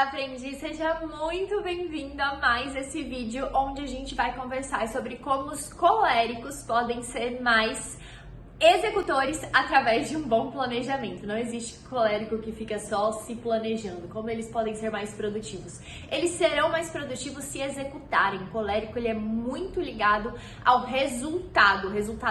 aprendiz, seja muito bem-vindo a mais esse vídeo onde a gente vai conversar sobre como os coléricos podem ser mais executores através de um bom planejamento. Não existe colérico que fica só se planejando, como eles podem ser mais produtivos. Eles serão mais produtivos se executarem. O colérico ele é muito ligado ao resultado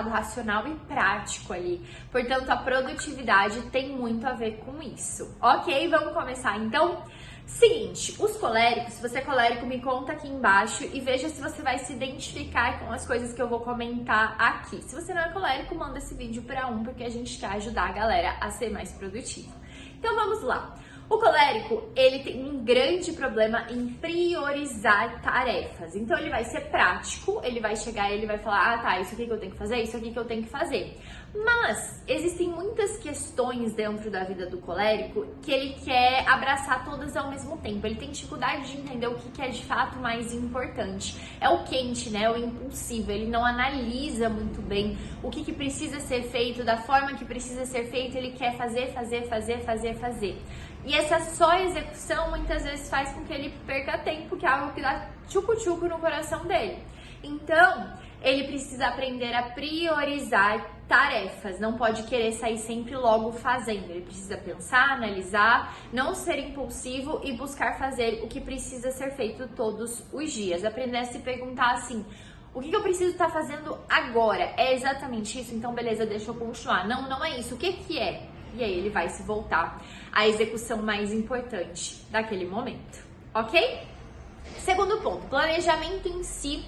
racional e prático ali. Portanto, a produtividade tem muito a ver com isso. Ok, vamos começar então? Seguinte, os coléricos, se você é colérico, me conta aqui embaixo e veja se você vai se identificar com as coisas que eu vou comentar aqui. Se você não é colérico, manda esse vídeo para porque a gente quer ajudar a galera a ser mais produtivo. Então vamos lá. O colérico, ele tem um grande problema em priorizar tarefas. Então ele vai ser prático, ele vai chegar e ele vai falar, ah tá, isso aqui que eu tenho que fazer, isso aqui que eu tenho que fazer. Mas existem muitas questões dentro da vida do colérico que ele quer abraçar todas ao mesmo tempo. Ele tem dificuldade de entender o que é de fato mais importante. É o quente, né? O impulsivo. Ele não analisa muito bem o que precisa ser feito, da forma que precisa ser feito. Ele quer fazer. E essa só execução muitas vezes faz com que ele perca tempo, que é algo que dá tchucu-tchucu no coração dele. Então, ele precisa aprender a priorizar tarefas, não pode querer sair sempre logo fazendo. Ele precisa pensar, analisar, não ser impulsivo e buscar fazer o que precisa ser feito todos os dias. Aprender a se perguntar assim, o que eu preciso estar fazendo agora? É exatamente isso? Então, beleza, deixa eu continuar. Não é isso. O que é? E aí ele vai se voltar à execução mais importante daquele momento, ok? Segundo ponto, planejamento em si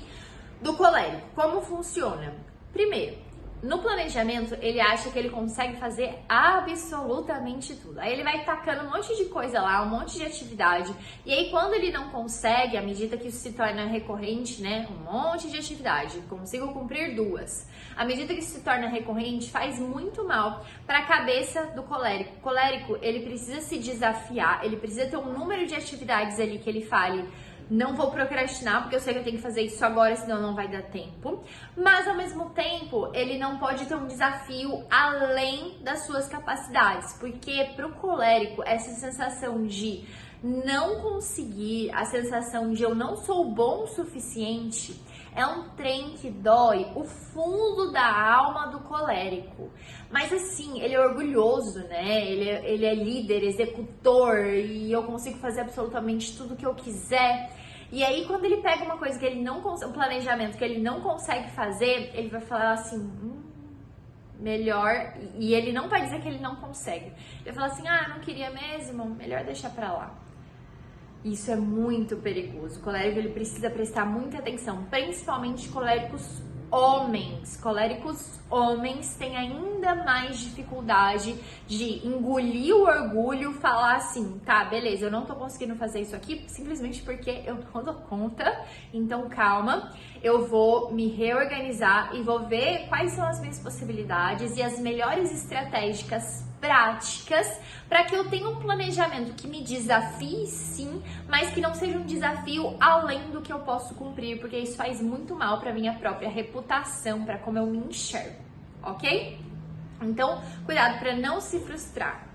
do colérico. Como funciona? Primeiro, no planejamento, ele acha que ele consegue fazer absolutamente tudo. Aí ele vai tacando um monte de coisa lá, um monte de atividade. E aí quando ele não consegue, à medida que isso se torna recorrente, né? Um monte de atividade, consigo cumprir 2. À medida que isso se torna recorrente, faz muito mal para a cabeça do colérico. O colérico, ele precisa se desafiar, ele precisa ter um número de atividades ali que ele fale, não vou procrastinar, porque eu sei que eu tenho que fazer isso agora, senão não vai dar tempo. Mas, ao mesmo tempo, ele não pode ter um desafio além das suas capacidades. Porque, pro colérico, essa sensação de não conseguir, a sensação de eu não sou bom o suficiente, é um trem que dói o fundo da alma do colérico. Mas assim, ele é orgulhoso, né? Ele é líder, executor e eu consigo fazer absolutamente tudo que eu quiser. E aí, quando ele pega uma coisa que ele não consegue, um planejamento que ele não consegue fazer, ele vai falar assim, melhor, e ele não vai dizer que ele não consegue. Ele vai falar assim, ah, não queria mesmo, melhor deixar pra lá. Isso é muito perigoso. O colérico ele precisa prestar muita atenção, principalmente coléricos homens. Coléricos homens têm ainda mais dificuldade de engolir o orgulho, falar assim, tá, beleza, eu não tô conseguindo fazer isso aqui simplesmente porque eu não dou conta, então calma, eu vou me reorganizar e vou ver quais são as minhas possibilidades e as melhores estratégias práticas para que eu tenha um planejamento que me desafie sim, mas que não seja um desafio além do que eu posso cumprir, porque isso faz muito mal para minha própria reputação, para como eu me enxergo, ok? Então, cuidado para não se frustrar.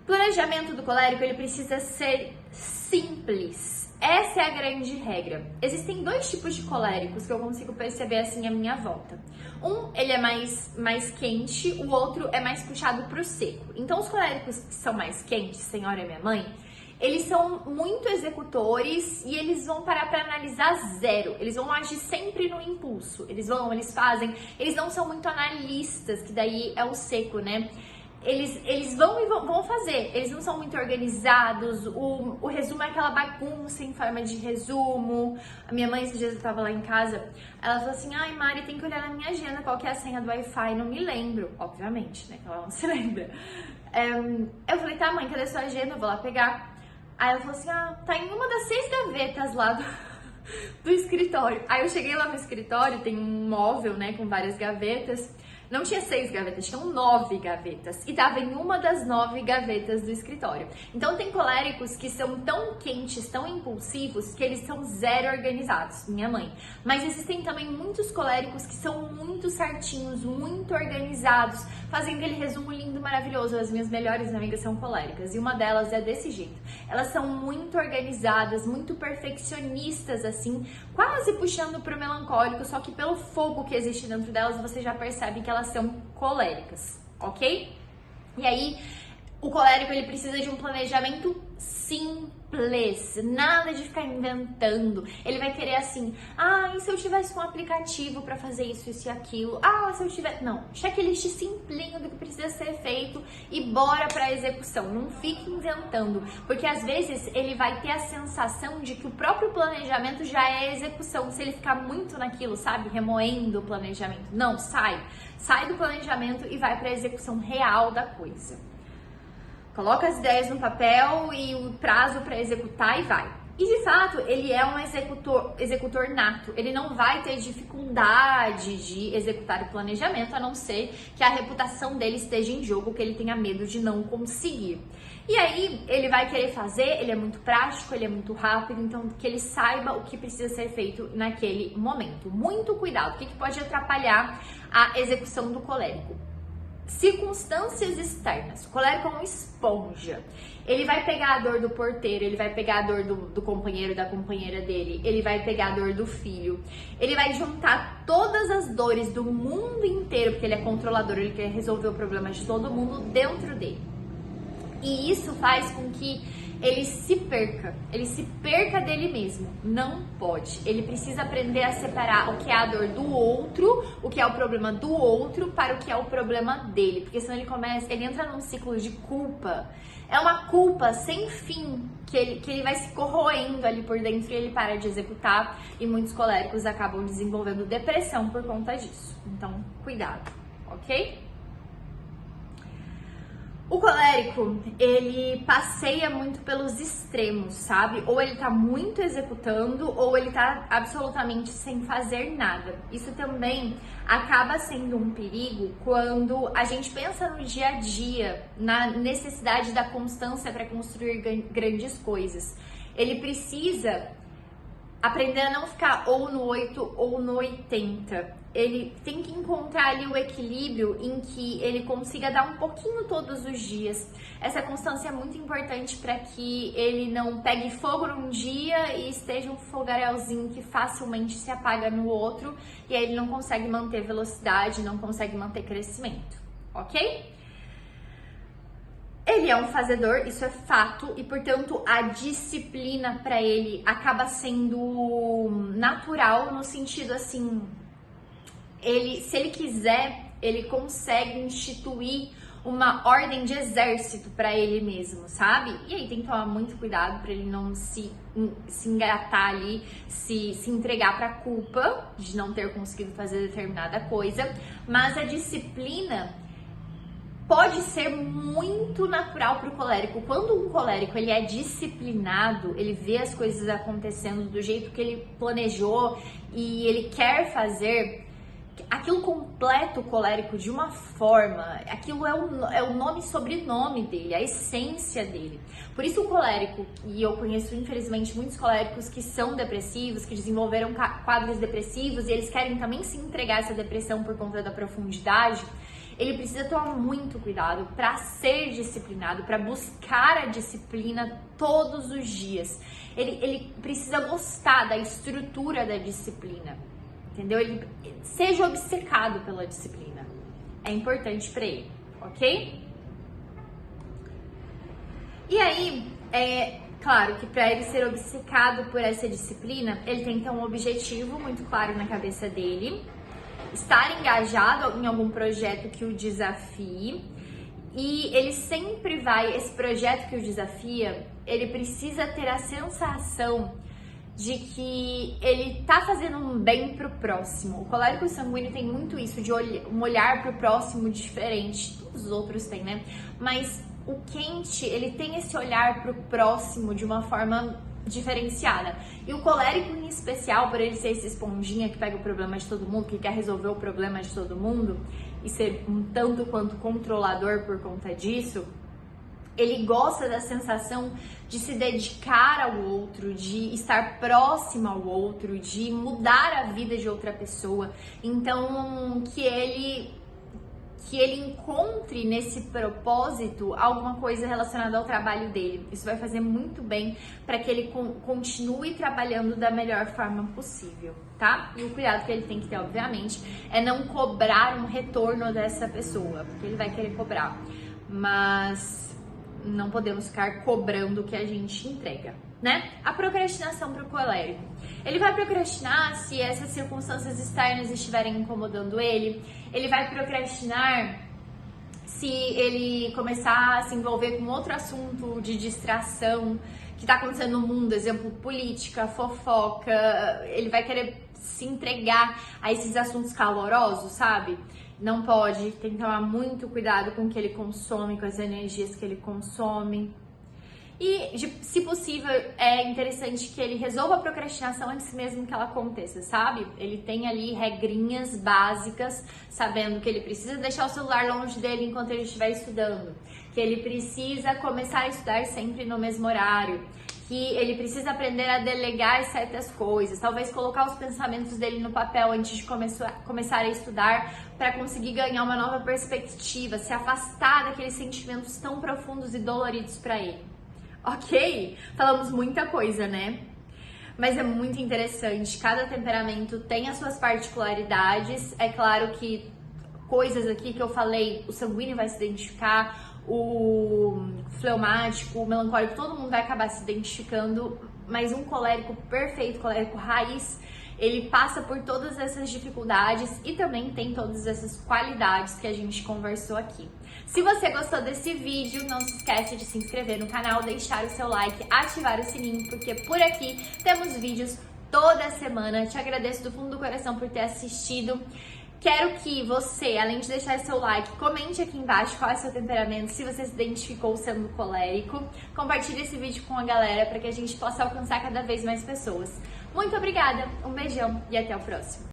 O planejamento do colérico, ele precisa ser simples. Essa é a grande regra. Existem 2 tipos de coléricos que eu consigo perceber assim à minha volta. Um, ele é mais quente, o outro é mais puxado pro seco. Então, os coléricos que são mais quentes, senhora e minha mãe, eles são muito executores e eles vão parar para analisar zero. Eles vão agir sempre no impulso. Eles fazem, eles não são muito analistas, que daí é o seco, né? Eles vão e vão fazer, eles não são muito organizados, o resumo é aquela bagunça em forma de resumo. A minha mãe, esses dias eu tava lá em casa, ela falou assim, ai Mari, tem que olhar na minha agenda qual que é a senha do Wi-Fi, não me lembro, obviamente, né, que ela não se lembra. Eu falei, tá mãe, cadê sua agenda? Eu vou lá pegar. Aí ela falou assim, ah, tá em uma das 6 gavetas lá do escritório. Aí eu cheguei lá no escritório, tem um móvel, né, com várias gavetas. Não tinha 6 gavetas, tinham 9 gavetas. E tava em uma das 9 gavetas do escritório. Então tem coléricos que são tão quentes, tão impulsivos, que eles são zero organizados, minha mãe. Mas existem também muitos coléricos que são muito certinhos, muito organizados, fazem aquele resumo lindo, maravilhoso. As minhas melhores amigas são coléricas e uma delas é desse jeito. elas são muito organizadas, muito perfeccionistas, assim, quase puxando pro melancólico, só que pelo fogo que existe dentro delas, você já percebe que elas são coléricas, ok? E aí, o colérico, ele precisa de um planejamento simples, nada de ficar inventando. Ele vai querer assim, e se eu tivesse um aplicativo para fazer isso e aquilo? Se eu tiver... Não, checklist simplinho do que precisa ser feito e bora pra execução. Não fique inventando, porque às vezes ele vai ter a sensação de que o próprio planejamento já é execução. Se ele ficar muito naquilo, sabe, remoendo o planejamento. Não, sai do planejamento e vai pra execução real da coisa. Coloca as ideias no papel e o prazo para executar e vai. E de fato, ele é um executor nato. Ele não vai ter dificuldade de executar o planejamento, a não ser que a reputação dele esteja em jogo, que ele tenha medo de não conseguir. E aí, ele vai querer fazer, ele é muito prático, ele é muito rápido, então que ele saiba o que precisa ser feito naquele momento. Muito cuidado, o que pode atrapalhar a execução do colérico? Circunstâncias externas. O colérico é uma esponja. Ele vai pegar a dor do porteiro, ele vai pegar a dor do companheiro, da companheira dele, ele vai pegar a dor do filho, ele vai juntar todas as dores do mundo inteiro, porque ele é controlador, ele quer resolver o problema de todo mundo dentro dele. E isso faz com que ele se perca dele mesmo. Não pode. Ele precisa aprender a separar o que é a dor do outro, o que é o problema do outro, para o que é o problema dele. Porque senão ele entra num ciclo de culpa. É uma culpa sem fim, que ele vai se corroendo ali por dentro e ele para de executar. E muitos coléricos acabam desenvolvendo depressão por conta disso. Então, cuidado, ok? O colérico, ele passeia muito pelos extremos, sabe? Ou ele tá muito executando, ou ele tá absolutamente sem fazer nada. Isso também acaba sendo um perigo quando a gente pensa no dia a dia, na necessidade da constância para construir grandes coisas. Ele precisa aprender a não ficar ou no 8 ou no 80. Ele tem que encontrar ali o equilíbrio em que ele consiga dar um pouquinho todos os dias. Essa constância é muito importante para que ele não pegue fogo num dia e esteja um fogarelzinho que facilmente se apaga no outro e aí ele não consegue manter velocidade, não consegue manter crescimento, ok? Ele é um fazedor, isso é fato, e portanto a disciplina para ele acaba sendo natural no sentido assim, se ele quiser, ele consegue instituir uma ordem de exército para ele mesmo, sabe? E aí tem que tomar muito cuidado para ele não se engatar ali, se entregar para a culpa de não ter conseguido fazer determinada coisa, mas a disciplina pode ser muito natural para o colérico. Quando um colérico ele é disciplinado, ele vê as coisas acontecendo do jeito que ele planejou e ele quer fazer, aquilo completa o colérico de uma forma, aquilo é o nome e sobrenome dele, a essência dele. Por isso o colérico, e eu conheço infelizmente muitos coléricos que são depressivos, que desenvolveram quadros depressivos e eles querem também se entregar a essa depressão por conta da profundidade. Ele precisa tomar muito cuidado para ser disciplinado, para buscar a disciplina todos os dias. Ele precisa gostar da estrutura da disciplina, entendeu? Ele seja obcecado pela disciplina. É importante para ele, ok? E aí, é claro que para ele ser obcecado por essa disciplina, ele tem que ter um objetivo muito claro na cabeça dele, estar engajado em algum projeto que o desafie, e ele sempre esse projeto que o desafia, ele precisa ter a sensação de que ele tá fazendo um bem pro próximo. O colérico sanguíneo tem muito isso, de um olhar pro próximo diferente, todos os outros têm, né? Mas o quente, ele tem esse olhar pro próximo de uma forma diferenciada. E o colérico em especial, por ele ser esse esponjinha que pega o problema de todo mundo, que quer resolver o problema de todo mundo e ser um tanto quanto controlador por conta disso, ele gosta da sensação de se dedicar ao outro, de estar próximo ao outro, de mudar a vida de outra pessoa. Então, que que ele encontre nesse propósito alguma coisa relacionada ao trabalho dele. Isso vai fazer muito bem para que ele continue trabalhando da melhor forma possível, tá? E o cuidado que ele tem que ter, obviamente, é não cobrar um retorno dessa pessoa, porque ele vai querer cobrar, mas não podemos ficar cobrando o que a gente entrega, né? A procrastinação para o colérico. Ele vai procrastinar se essas circunstâncias externas estiverem incomodando ele. Ele vai procrastinar se ele começar a se envolver com outro assunto de distração que está acontecendo no mundo, exemplo, política, fofoca. Ele vai querer se entregar a esses assuntos calorosos, sabe? Não pode, tem que tomar muito cuidado com o que ele consome, com as energias que ele consome. E, se possível, é interessante que ele resolva a procrastinação antes mesmo que ela aconteça, sabe? Ele tem ali regrinhas básicas, sabendo que ele precisa deixar o celular longe dele enquanto ele estiver estudando, que ele precisa começar a estudar sempre no mesmo horário, que ele precisa aprender a delegar certas coisas, talvez colocar os pensamentos dele no papel antes de começar a estudar para conseguir ganhar uma nova perspectiva, se afastar daqueles sentimentos tão profundos e doloridos para ele. Ok? Falamos muita coisa, né? Mas é muito interessante, cada temperamento tem as suas particularidades. É claro que coisas aqui que eu falei, o sanguíneo vai se identificar, o fleumático, o melancólico, todo mundo vai acabar se identificando, mas um colérico perfeito, colérico raiz, ele passa por todas essas dificuldades e também tem todas essas qualidades que a gente conversou aqui. Se você gostou desse vídeo, não se esquece de se inscrever no canal, deixar o seu like, ativar o sininho, porque por aqui temos vídeos toda semana. Te agradeço do fundo do coração por ter assistido. Quero que você, além de deixar seu like, comente aqui embaixo qual é o seu temperamento, se você se identificou sendo colérico. Compartilhe esse vídeo com a galera para que a gente possa alcançar cada vez mais pessoas. Muito obrigada, um beijão e até o próximo.